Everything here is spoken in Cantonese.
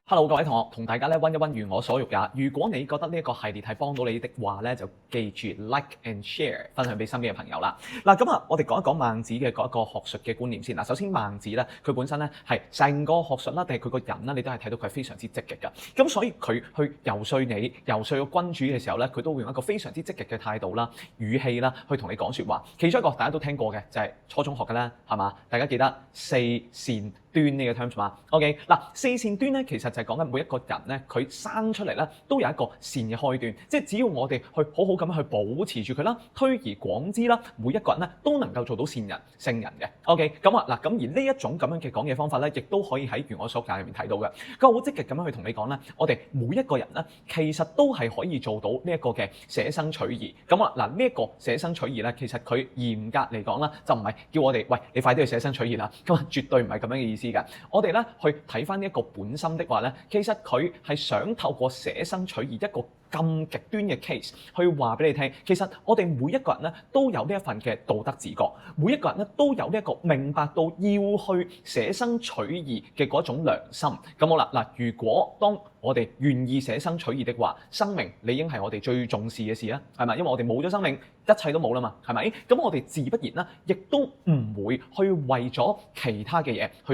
Hello，各位同學，同大家咧溫一溫如我所欲也。如果你覺得呢一個系列係幫到你的話咧，就記住 like and share，分享俾身邊嘅朋友啦。咁我哋講一講孟子嘅嗰一個學術嘅觀念先。首先孟子咧，佢本身咧係成個學術啦，定係佢個人啦，你都係睇到佢係非常之積極㗎。咁所以佢去游說你、游說個君主嘅時候咧，佢都會用一個非常之積極嘅態度啦、語氣啦，去同你講説話。其中一個大家都聽過嘅就係初中學嘅啦，係嘛？大家記得四善端呢個 terms 嘛 ？OK， 四善端咧其實就係講緊每一個人咧，佢生出嚟咧都有一個善嘅開端，即係只要我哋去好好咁樣去保持住佢啦，推而廣之啦，每一個人咧都能夠做到善人、聖人嘅。OK， 咁而呢一種咁樣嘅講嘢方法咧，亦都可以喺如我所教入面睇到嘅。佢好積極咁樣去同你講咧，我哋每一個人咧其實都係可以做到呢一個嘅捨生取義。呢一個捨生取義咧，其實佢嚴格嚟講啦，就唔係叫我哋喂你快啲去捨生取義啦，咁絕對唔係咁樣嘅意思㗎。我哋咧去睇翻呢一個本心的話咧，其實佢係想透過捨生取義一個咁極端嘅 case 去話俾你聽，其實我哋每一個人咧都有呢一份嘅道德自覺，每一個人咧都有呢一個明白到要去捨生取義嘅嗰種良心。咁好啦，如果當我哋願意捨生取義的話，生命理應係我哋最重視嘅事啊，係咪？因為我哋冇咗生命，一切都冇啦嘛，係咪？咁我哋自不然啦，亦都唔會去為咗其他嘅嘢去